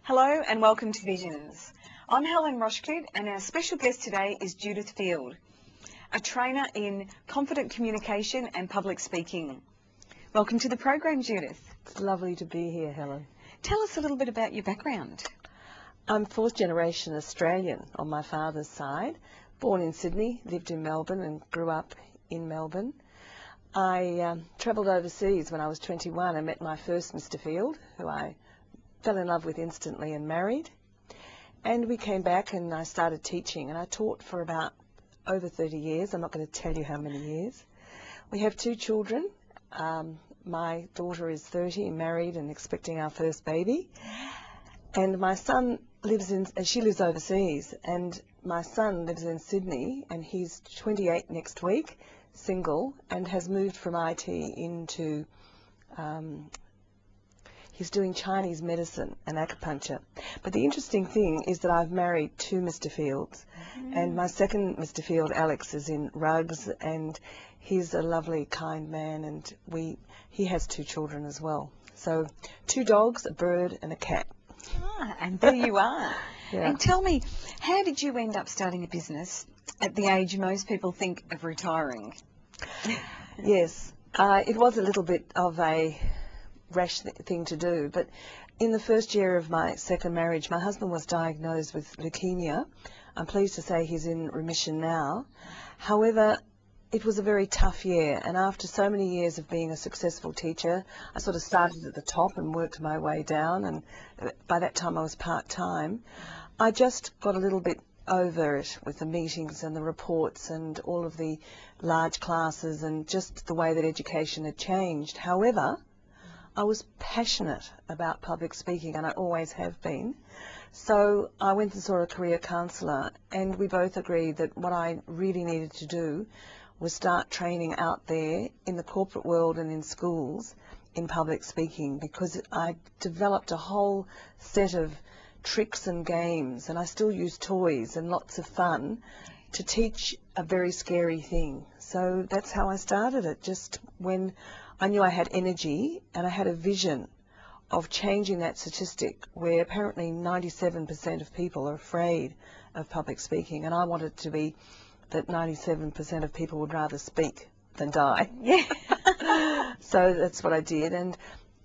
Hello and welcome to Visions. I'm Helen Rochcliffe and our special guest today is Judith Field, a trainer in confident communication and public speaking. Welcome to the program, Judith. It's lovely to be here, Helen. Tell us a little bit about your background. I'm fourth generation Australian on my father's side, born in Sydney, lived in Melbourne and grew up in Melbourne. I travelled overseas when I was 21 and met my first Mr. Field, who I fell in love with instantly and married. And we came back and I started teaching, and I taught for about over 30 years. I'm not going to tell you how many years. We have two children. My daughter is 30 and married and expecting our first baby. And my son she lives overseas, and my son lives in Sydney, and he's 28 next week, single, and has moved from IT into he's doing Chinese medicine and acupuncture. But the interesting thing is that I've married two Mr. Fields, and my second Mr. Field, Alex, is in rugs, and he's a lovely, kind man, and he has two children as well. So 2 dogs, a bird, and a cat. Ah, and there you are. Yeah. And tell me, how did you end up starting a business at the age most people think of retiring? Yes, it was a little bit of a rash thing to do, but in the first year of my second marriage, my husband was diagnosed with leukemia. I'm pleased to say he's in remission now. However, it was a very tough year, and after so many years of being a successful teacher, I sort of started at the top and worked my way down, and by that time I was part-time. I just got a little bit over it with the meetings and the reports and all of the large classes and just the way that education had changed. However, I was passionate about public speaking, and I always have been. So I went and saw a career counsellor, and we both agreed that what I really needed to do was start training out there in the corporate world and in schools in public speaking, because I developed a whole set of tricks and games, and I still use toys and lots of fun to teach a very scary thing. So that's how I started it, just when I knew I had energy and I had a vision of changing that statistic where apparently 97% of people are afraid of public speaking, and I wanted to be that 97% of people would rather speak than die. Yeah. So that's what I did, and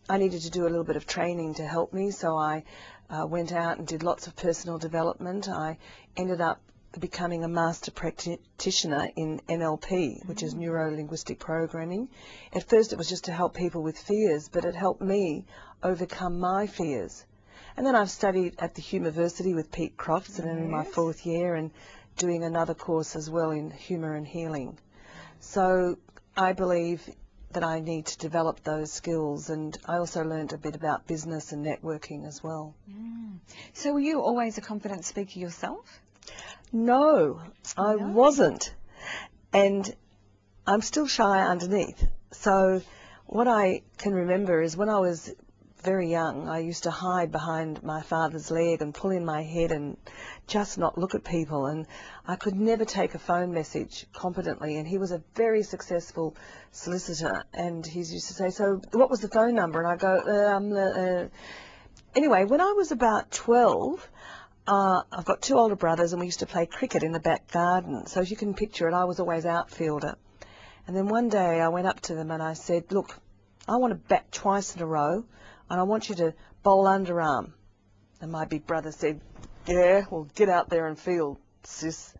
I needed to do a little bit of training to help me, so I went out and did lots of personal development. I ended up becoming a master practitioner in NLP, which is neuro-linguistic programming. At first it was just to help people with fears, but it helped me overcome my fears. And then I've studied at the University with Pete Crofts, and I'm in my 4th year, and doing another course as well in humour and healing. So I believe that I need to develop those skills, and I also learned a bit about business and networking as well. So were you always a confident speaker yourself? No, I wasn't, and I'm still shy underneath. So what I can remember is when I was very young, I used to hide behind my father's leg and pull in my head and just not look at people, and I could never take a phone message competently, and he was a very successful solicitor, and he used to say, so what was the phone number? And I go, Anyway, when I was about 12, I've got 2 older brothers, and we used to play cricket in the back garden. So as you can picture it, I was always outfielder. And then one day I went up to them and I said, look, I want to bat twice in a row, and I want you to bowl underarm. And my big brother said, yeah, well, get out there and field, sis.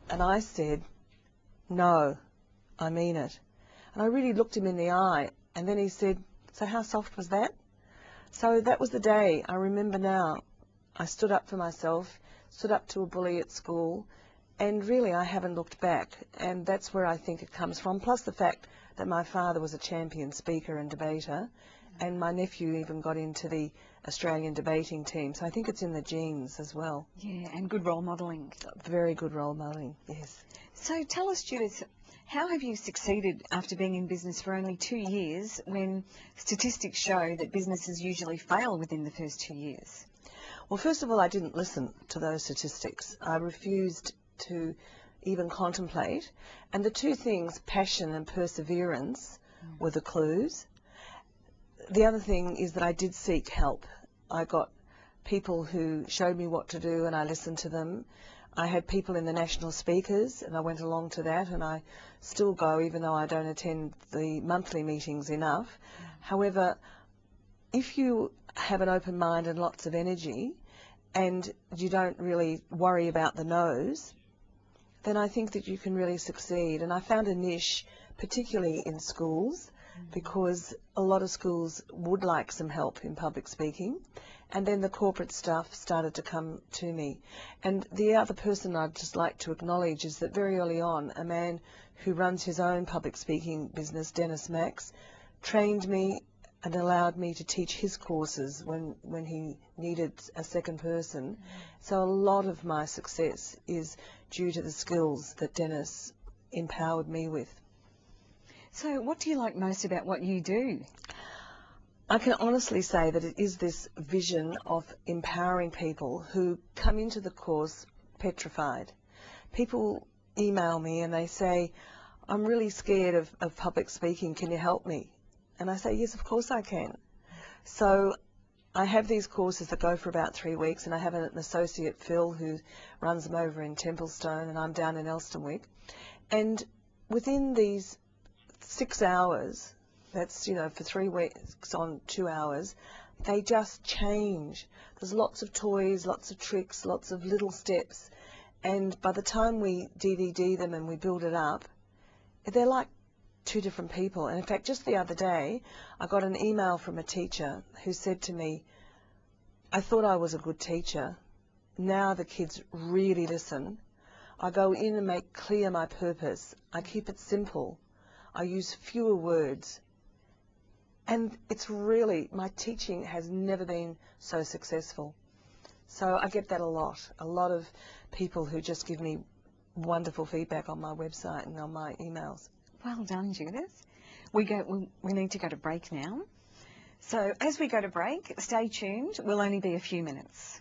And I said, no, I mean it. And I really looked him in the eye, and then he said, so how soft was that? So that was the day, I remember now. I stood up for myself, stood up to a bully at school, and really I haven't looked back, and that's where I think it comes from, plus the fact that my father was a champion speaker and debater, and my nephew even got into the Australian debating team, so I think it's in the genes as well. Yeah, and good role modelling. Very good role modelling, yes. So tell us, Judith, how have you succeeded after being in business for only 2 years when statistics show that businesses usually fail within the first 2 years? Well, first of all, I didn't listen to those statistics. I refused to even contemplate. And the 2 things, passion and perseverance, were the clues. The other thing is that I did seek help. I got people who showed me what to do and I listened to them. I had people in the national speakers and I went along to that, and I still go even though I don't attend the monthly meetings enough. However, if you have an open mind and lots of energy and you don't really worry about the no's, then I think that you can really succeed. And I found a niche, particularly in schools, because a lot of schools would like some help in public speaking. And then the corporate stuff started to come to me. And the other person I'd just like to acknowledge is that very early on, a man who runs his own public speaking business, Dennis Max, trained me and allowed me to teach his courses when he needed a second person. So a lot of my success is due to the skills that Dennis empowered me with. So what do you like most about what you do? I can honestly say that it is this vision of empowering people who come into the course petrified. People email me and they say, I'm really scared of public speaking, can you help me? And I say, yes, of course I can. So I have these courses that go for about 3 weeks, and I have an associate, Phil, who runs them over in Templestowe, and I'm down in Elstonwick. And within these 6 hours, that's, for 3 weeks on 2 hours, they just change. There's lots of toys, lots of tricks, lots of little steps. And by the time we DVD them and we build it up, they're like 2 different people. And in fact, just the other day, I got an email from a teacher who said to me, I thought I was a good teacher. Now the kids really listen. I go in and make clear my purpose. I keep it simple. I use fewer words. And it's really, my teaching has never been so successful. So I get that a lot of people who just give me wonderful feedback on my website and on my emails. Well done, Judith. We need to go to break now. So as we go to break, stay tuned. We'll only be a few minutes.